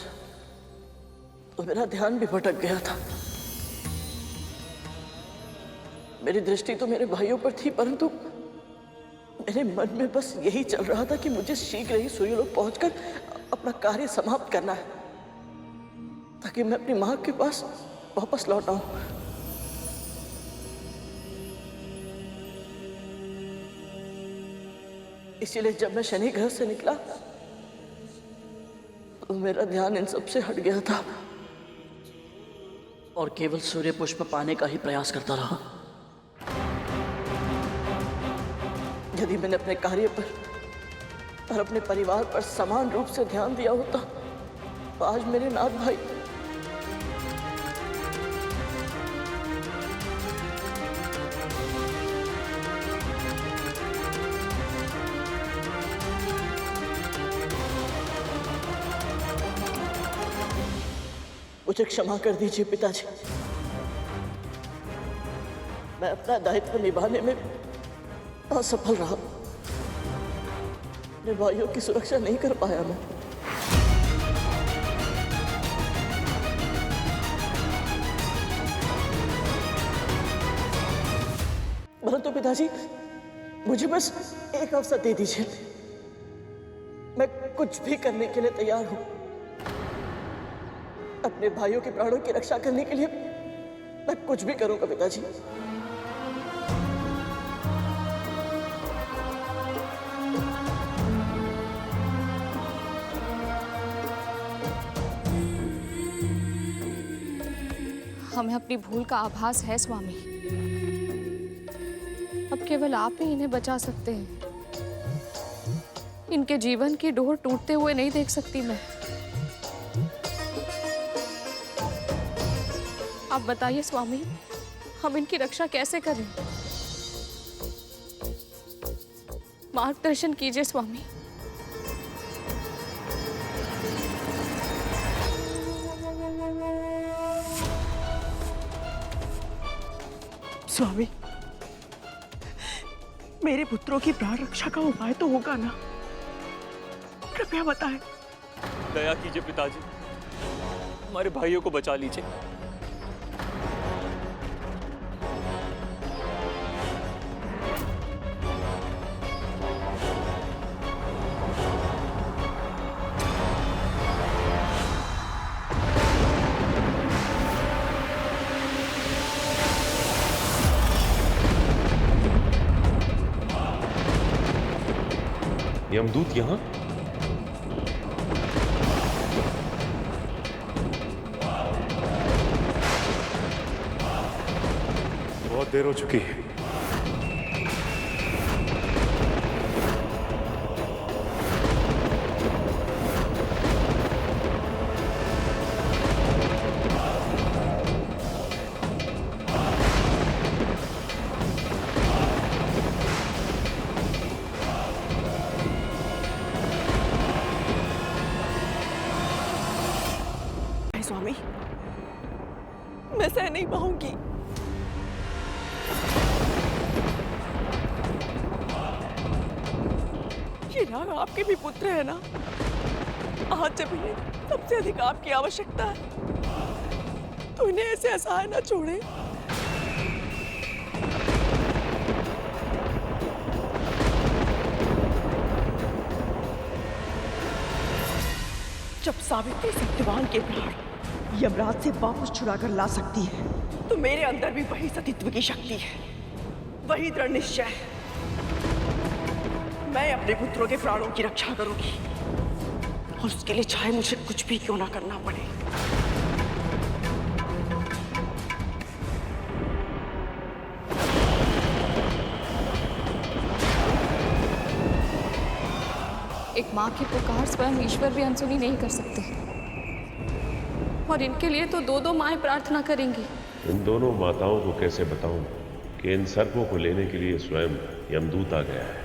तो मेरा ध्यान भी भटक गया था। मेरी दृष्टि तो मेरे भाइयों पर थी, परंतु मेरे मन में बस यही चल रहा था कि मुझे शीघ्र ही सूर्यलोक पहुंचकर अपना कार्य समाप्त करना है, ताकि मैं अपनी मां के पास वापस लौट आऊं। इसीलिए जब मैं शनि ग्रह से निकला तो मेरा ध्यान इन सब से हट गया था और केवल सूर्य पुष्प पाने का ही प्रयास करता रहा। यदि मैंने अपने कार्य पर और अपने परिवार पर समान रूप से ध्यान दिया होता तो आज मेरे नाथ भाई मुझे क्षमा कर दीजिए पिताजी, मैं अपना दायित्व निभाने में असफल रहा। अपने भाइयों की सुरक्षा नहीं कर पाया मैं। परंतु पिताजी, मुझे बस एक अवसर दे दीजिए, मैं कुछ भी करने के लिए तैयार हूं। अपने भाइयों के प्राणों की रक्षा करने के लिए मैं कुछ भी करूंगा पिताजी। हमें अपनी भूल का आभास है स्वामी। अब केवल आप ही इन्हें बचा सकते हैं। इनके जीवन की डोर टूटते हुए नहीं देख सकती मैं। आप बताइए स्वामी, हम इनकी रक्षा कैसे करें? मार्गदर्शन कीजिए स्वामी। स्वामी, मेरे पुत्रों की प्राण रक्षा का उपाय तो होगा ना? कृपया बताएं। दया कीजिए पिताजी, हमारे भाइयों को बचा लीजिए। यमदूत यहाँ? बहुत देर हो चुकी है। स्वामी, मैं सह नहीं पाऊंगी। ये नाग आपके भी पुत्र है ना? आज जब इन्हें सबसे अधिक आपकी आवश्यकता है तो इन्हें ऐसे असहाय न छोड़े। जब सावित्री सत्यवान के प्राण यमराज से वापस छुड़ा कर ला सकती है, तो मेरे अंदर भी वही सतीत्व की शक्ति है, वही दृढ़ निश्चय है। मैं अपने पुत्रों के प्राणों की रक्षा करूंगी, और उसके लिए चाहे मुझे कुछ भी क्यों ना करना पड़े। एक माँ की पुकार स्वयं ईश्वर भी अनसुनी नहीं कर सकते, और इनके लिए तो दो दो माएं प्रार्थना करेंगी। इन दोनों माताओं को कैसे बताऊं कि इन सर्पों को लेने के लिए स्वयं यमदूत आ गया है।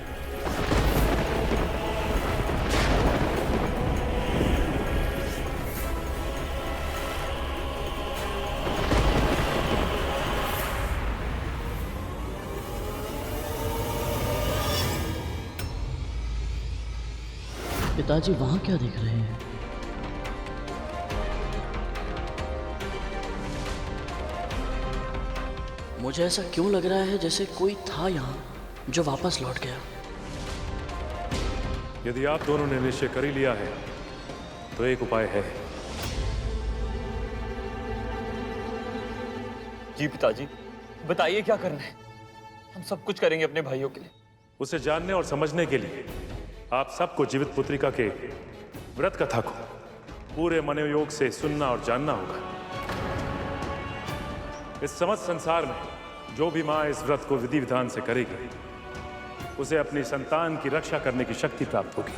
पिताजी वहां क्या देख रहे हैं? मुझे ऐसा क्यों लग रहा है जैसे कोई था यहाँ जो वापस लौट गया। यदि आप दोनों ने निश्चय कर ही लिया है तो एक उपाय है। जी पिताजी, बताइए क्या करना है। हम सब कुछ करेंगे अपने भाइयों के लिए। उसे जानने और समझने के लिए आप सबको जीवित पुत्रिका के व्रत कथा को पूरे मनोयोग से सुनना और जानना होगा। इस समस्त संसार में जो भी मां इस व्रत को विधि विधान से करेगी, उसे अपनी संतान की रक्षा करने की शक्ति प्राप्त होगी,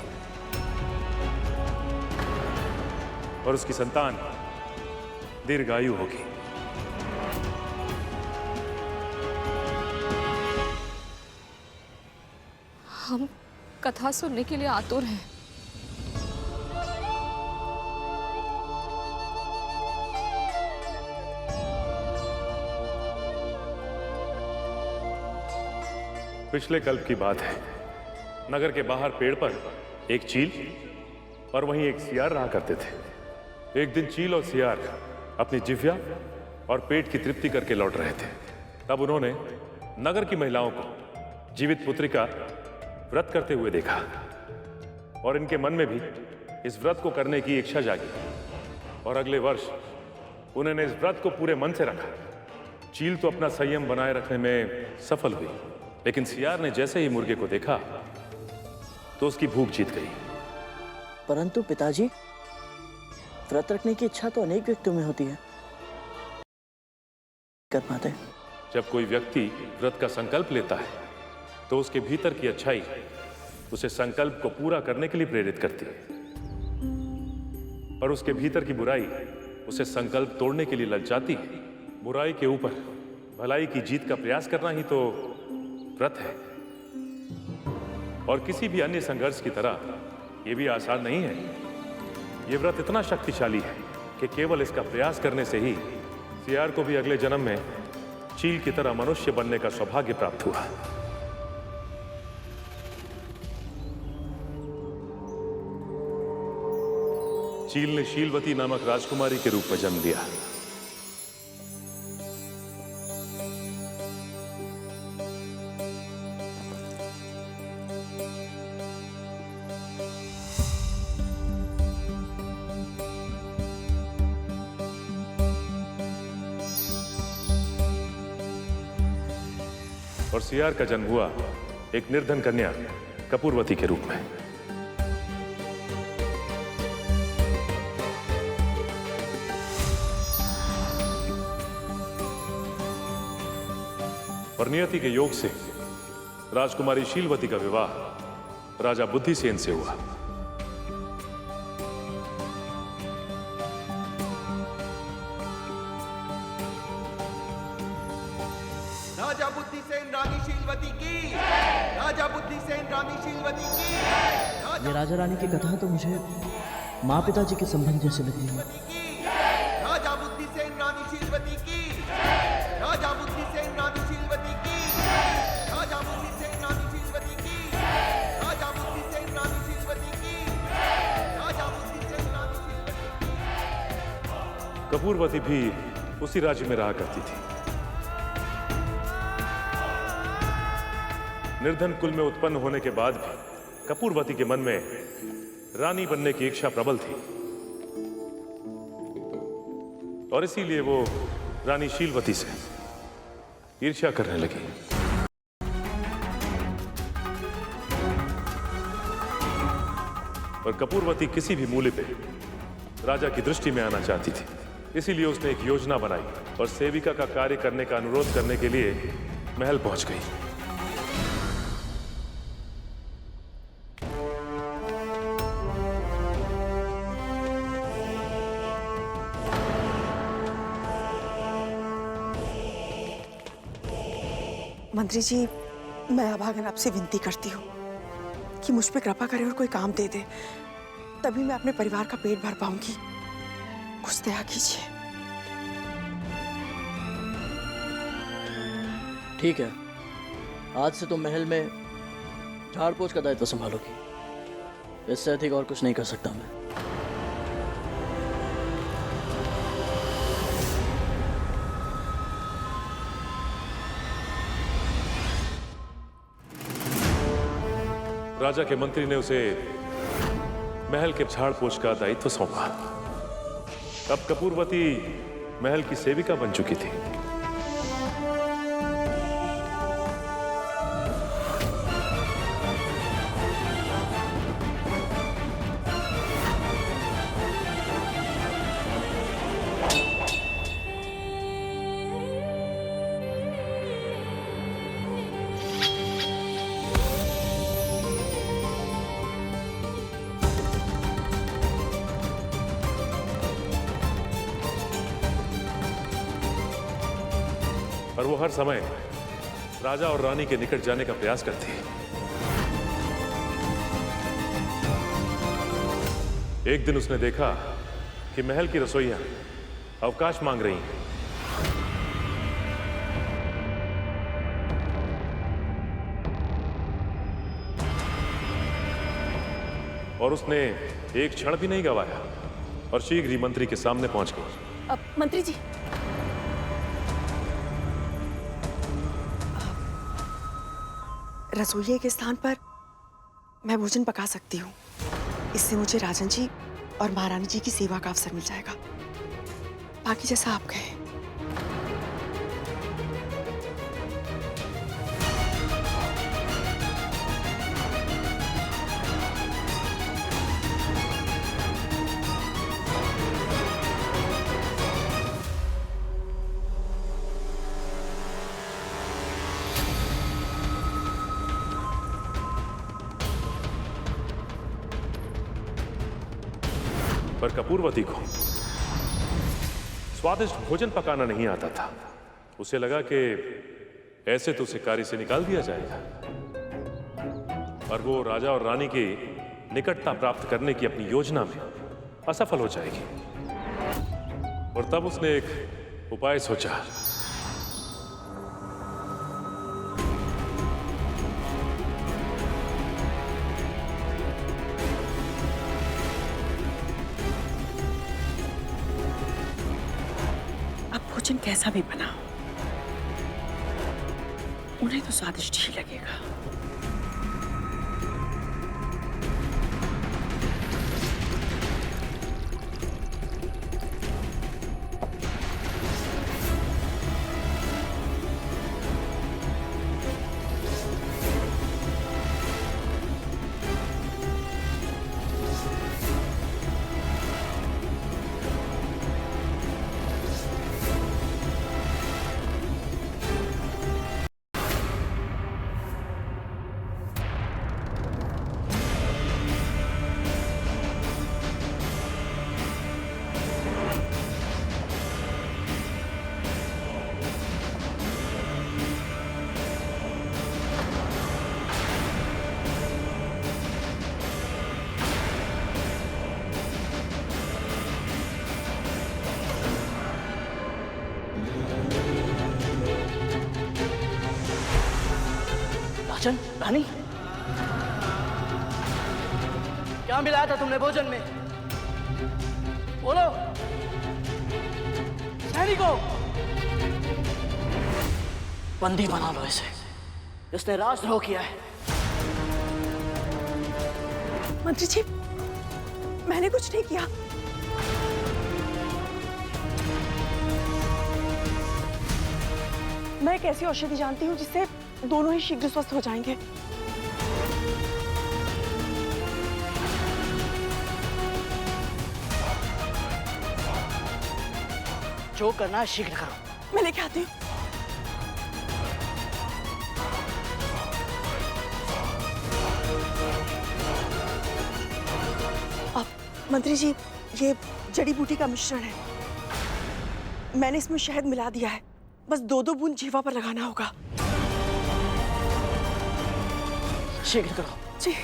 और उसकी संतान दीर्घायु होगी। हम कथा सुनने के लिए आतुर हैं। पिछले कल्प की बात है। नगर के बाहर पेड़ पर एक चील और वहीं एक सियार रहा करते थे। एक दिन चील और सियार अपनी जिह्वा और पेट की तृप्ति करके लौट रहे थे। तब उन्होंने नगर की महिलाओं को जीवित पुत्रिका व्रत करते हुए देखा, और इनके मन में भी इस व्रत को करने की इच्छा जागी, और अगले वर्ष उन्होंने इस व्रत को पूरे मन से रखा। चील तो अपना संयम बनाए रखने में सफल हुई, लेकिन सियार ने जैसे ही मुर्गे को देखा तो उसकी भूख जीत गई। परंतु पिताजी, व्रत रखने की इच्छा तो अनेक व्यक्तियों में होती है, कर पाते। जब कोई व्यक्ति व्रत का संकल्प लेता है तो उसके भीतर की अच्छाई उसे संकल्प को पूरा करने के लिए प्रेरित करती है, और उसके भीतर की बुराई उसे संकल्प तोड़ने के लिए ललचाती है। बुराई के ऊपर भलाई की जीत का प्रयास करना ही तो व्रत है, और किसी भी अन्य संघर्ष की तरह यह भी आसान नहीं है। यह व्रत इतना शक्तिशाली है कि केवल इसका प्रयास करने से ही सियार को भी अगले जन्म में चील की तरह मनुष्य बनने का सौभाग्य प्राप्त हुआ। चील ने शीलवती नामक राजकुमारी के रूप में जन्म लिया। और सियार का जन्म हुआ एक निर्धन कन्या कपूरवती के रूप में। और नियति के योग से राजकुमारी शीलवती का विवाह राजा बुद्धिसेन से हुआ। राजा बुद्धिसेन रानी शीलवती की, राजा बुद्धिसेन रानी शीलवती की। ये राजा रानी की कथा तो मुझे माँ पिताजी के संबंध जैसे लगी है। राजा बुद्धिसेन रानी शीलवती की, राजा बुद्धिसेन रानी शीलवती की, राजा बुद्धिसेन रानी शीलवती की, राजा बुद्धिसेन रानी शीलवती की, राजा बुद्धिसेन रानी शीलवती की। कपूरवती भी उसी राज्य में रहा करती थी। निर्धन कुल में उत्पन्न होने के बाद भी कपूरवती के मन में रानी बनने की इच्छा प्रबल थी। और इसीलिए वो रानी शीलवती से ईर्ष्या करने लगी। और कपूरवती किसी भी मूल्य पे राजा की दृष्टि में आना चाहती थी, इसीलिए उसने एक योजना बनाई और सेविका का कार्य करने का अनुरोध करने के लिए महल पहुंच गई। मंत्री जी, मैं अभागन आपसे विनती करती हूँ कि मुझ पे कृपा करे और कोई काम दे दे, तभी मैं अपने परिवार का पेट भर पाऊंगी। कुछ दया कीजिए। ठीक है, आज से तुम महल में झाड़ पोछ का दायित्व संभालोगी। इससे अधिक और कुछ नहीं कर सकता मैं। राजा के मंत्री ने उसे महल के झाड़ पोछ का दायित्व सौंपा। अब कपूरवती महल की सेविका बन चुकी थी। और वो हर समय राजा और रानी के निकट जाने का प्रयास करती है। एक दिन उसने देखा कि महल की रसोइयां अवकाश मांग रही हैं। और उसने एक क्षण भी नहीं गवाया और शीघ्र ही मंत्री के सामने पहुंच गई। अब मंत्री जी, रसोइये के स्थान पर मैं भोजन पका सकती हूँ। इससे मुझे राजन जी और महारानी जी की सेवा का अवसर मिल जाएगा। बाकी जैसा आप कहें। पर कपूरवती को स्वादिष्ट भोजन पकाना नहीं आता था। उसे लगा कि ऐसे तो उसे कार्य से निकाल दिया जाएगा और वो राजा और रानी की निकटता प्राप्त करने की अपनी योजना में असफल हो जाएगी। और तब उसने एक उपाय सोचा। भोजन कैसा भी बना, उन्हें तो स्वादिष्ट ही लगेगा। राजन, रानी, क्या मिलाया था तुमने भोजन में? बोलो। सैनिकों, बंदी बना लो इसे। इसने राजद्रोह किया है। मंत्री जी, मैंने कुछ नहीं किया। मैं एक ऐसी औषधि जानती हूँ जिससे दोनों ही शीघ्र स्वस्थ हो जाएंगे। जो करना है शीघ्र करो। मैं लेके आती हूँ। मंत्री जी, ये जड़ी बूटी का मिश्रण है। मैंने इसमें शहद मिला दिया है। बस 2-2 बूंद जीवा पर लगाना होगा। शीघ्र करो। जी।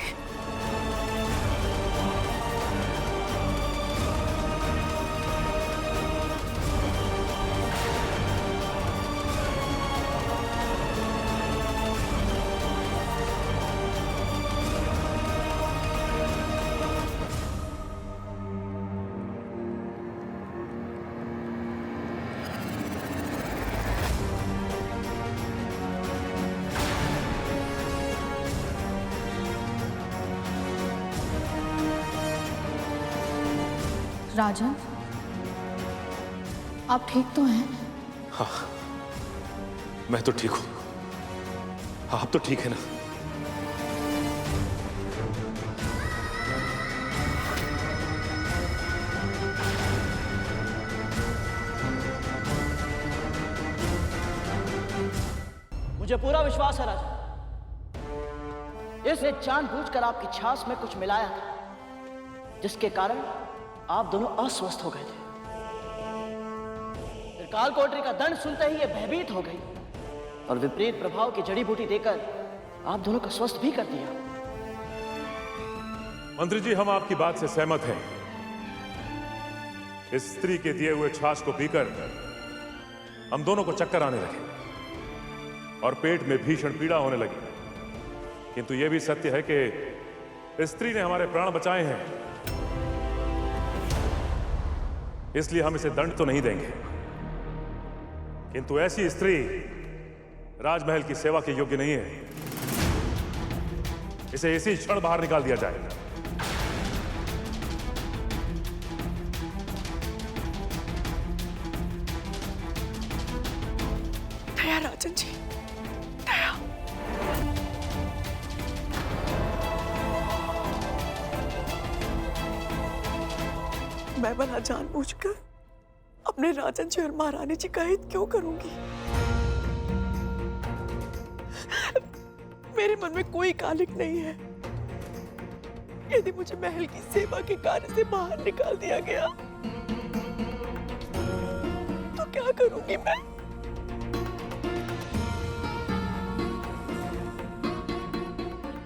राजन, आप ठीक तो हैं? हाँ, मैं तो ठीक हूं। आप तो ठीक है ना? मुझे पूरा विश्वास है राजा, इसने जानबूझकर आपकी छाछ में कुछ मिलाया था, जिसके कारण आप दोनों अस्वस्थ हो गए थे। फिर काल कोठरी का दंड सुनते ही ये भयभीत हो गई और विपरीत प्रभाव की जड़ी बूटी देकर आप दोनों को स्वस्थ भी कर दिया। मंत्री जी, हम आपकी बात से सहमत हैं। इस स्त्री के दिए हुए छाछ को पीकर हम दोनों को चक्कर आने लगे और पेट में भीषण पीड़ा होने लगी। किंतु यह भी सत्य है कि इस स्त्री ने हमारे प्राण बचाए हैं, इसलिए हम इसे दंड तो नहीं देंगे। किंतु ऐसी स्त्री राजमहल की सेवा के योग्य नहीं है। इसे इसी क्षण बाहर निकाल दिया जाए। दया राजन जी, दया। मैं भला जानबूझकर अपने राजन जी और महारानी जी का हित क्यों करूंगी? मेरे मन में कोई कालिक नहीं है। यदि मुझे महल की सेवा के कार्य से बाहर निकाल दिया गया तो क्या करूंगी मैं?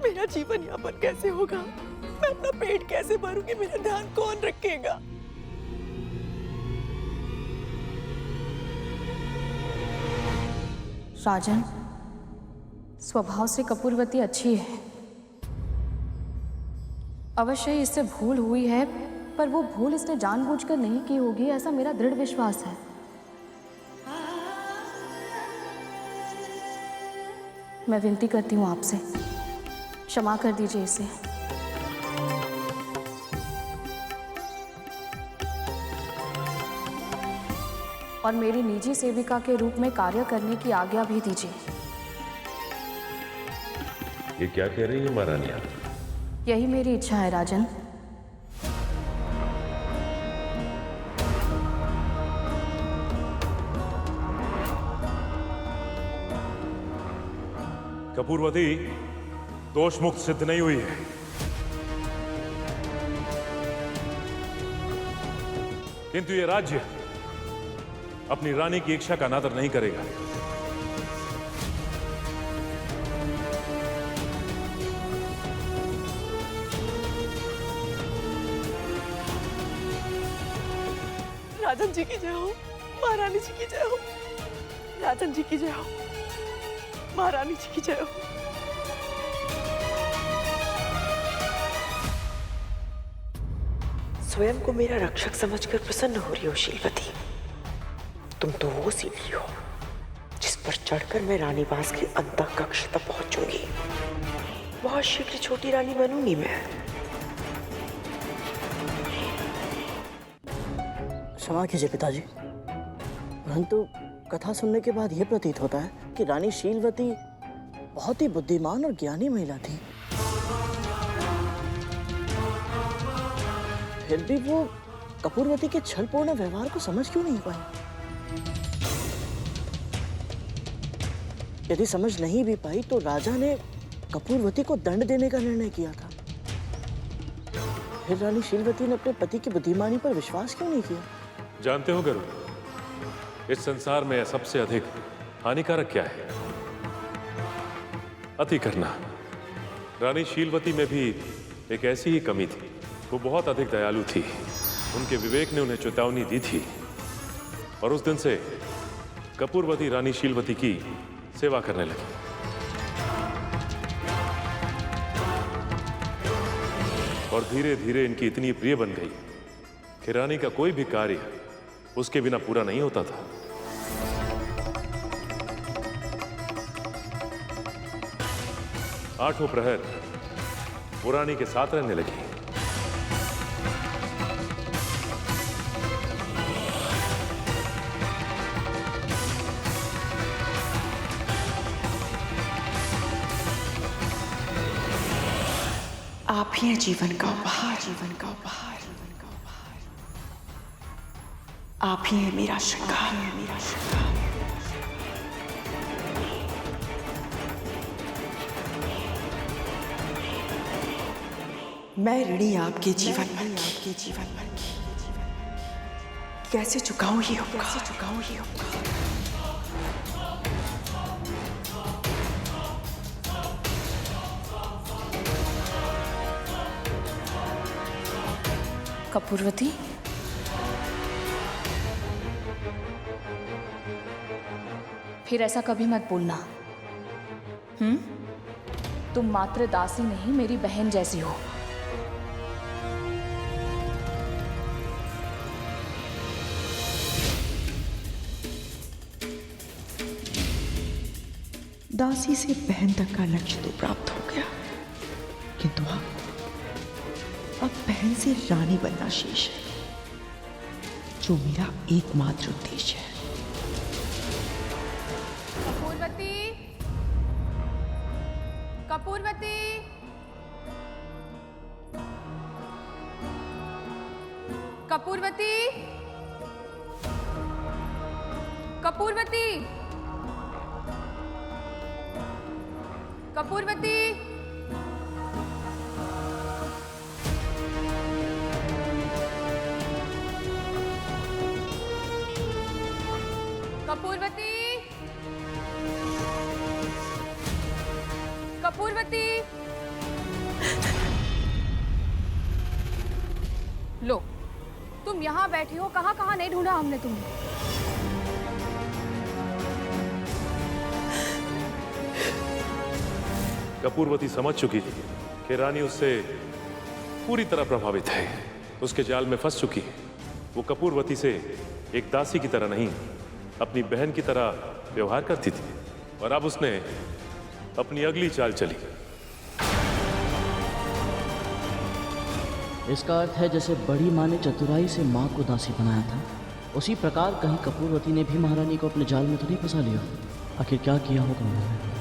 मेरा जीवन यापन कैसे होगा? मैं अपना पेट कैसे भरूंगी? मेरा ध्यान कौन रखेगा? राजन, स्वभाव से कपूरवती अच्छी है। अवश्य ही इससे भूल हुई है, पर वो भूल इसने जानबूझकर नहीं की होगी, ऐसा मेरा दृढ़ विश्वास है। मैं विनती करती हूँ आपसे, क्षमा कर दीजिए इसे। और मेरी निजी सेविका के रूप में कार्य करने की आज्ञा भी दीजिए। ये क्या कह रही है महारानी आप? यही मेरी इच्छा है राजन। कपूरवती दोष मुक्त सिद्ध नहीं हुई है। किंतु ये राज्य अपनी रानी की इच्छा का अनादर नहीं करेगा। राजन जी की जय हो, महारानी जी की जय हो। राजन जी की जय हो, महारानी जी की जय हो। स्वयं को मेरा रक्षक समझकर प्रसन्न हो रही हो शीलवती। तुम तो वो सीढ़ी हो जिस पर चढ़कर मैं रानीवास की अंतः कक्ष तक पहुंचूंगी। बहुत शीघ्र छोटी रानी बनूंगी मैं। क्षमा कीजिए पिताजी, परंतु कथा सुनने के बाद यह प्रतीत होता है कि रानी शीलवती बहुत ही बुद्धिमान और ज्ञानी महिला थी। फिर भी वो कपूरवती के छलपूर्ण व्यवहार को समझ क्यों नहीं पाई? यदि समझ नहीं भी पाई तो राजा ने कपूरवती को दंड देने का निर्णय किया था। फिर रानी शीलवती ने अपने पति की बुद्धिमानी पर विश्वास क्यों नहीं किया? जानते हो गरुड़, इस संसार में सबसे अधिक हानिकारक क्या है? अति करना। रानी शीलवती में भी एक ऐसी ही कमी थी। वो बहुत अधिक दयालु थी। उनके विवेक ने उन्हें चेतावनी दी थी और उस दिन से कपूरवती रानी शीलवती की सेवा करने लगी। और धीरे धीरे इनकी इतनी प्रिय बन गई कि रानी का कोई भी कार्य उसके बिना पूरा नहीं होता था। आठों प्रहर वो रानी के साथ रहने लगी। आप ही हैं जीवन का उपहार, जीवन का उपहार, आप ही हैं मेरा श्रृंगार, मेरा श्रृंगार। मैं ऋणी आपके जीवन भर की, आपके जीवन भर की। कैसे चुकाऊं ये उपकार, कैसे चुकाऊं ये उपकार। कपूरवती, फिर ऐसा कभी मत बोलना। तुम मात्र दासी नहीं, मेरी बहन जैसी हो। दासी से बहन तक का लक्ष्य तो प्राप्त हो गया, किंतु अब बहन से रानी बनना शेष है, जो मेरा एकमात्र उद्देश्य है। कपूरवती, कपूरवती, कपूरवती, कपूरवती, कपूरवती, कपूरवती, कपूरवती। लो, तुम यहाँ बैठी हो, कहाँ कहाँ नहीं ढूंढा हमने तुम्हें। कपूरवती समझ चुकी थी कि रानी उससे पूरी तरह प्रभावित है, उसके जाल में फंस चुकी है। वो कपूरवती से एक दासी की तरह नहीं, अपनी बहन की तरह व्यवहार करती थी और अब उसने अपनी अगली चाल चली। इसका अर्थ है जैसे बड़ी माँ ने चतुराई से माँ को दासी बनाया था, उसी प्रकार कहीं कपूरवती ने भी महारानी को अपने जाल में तो नहीं फंसा लिया। आखिर क्या किया होगा उन्होंने?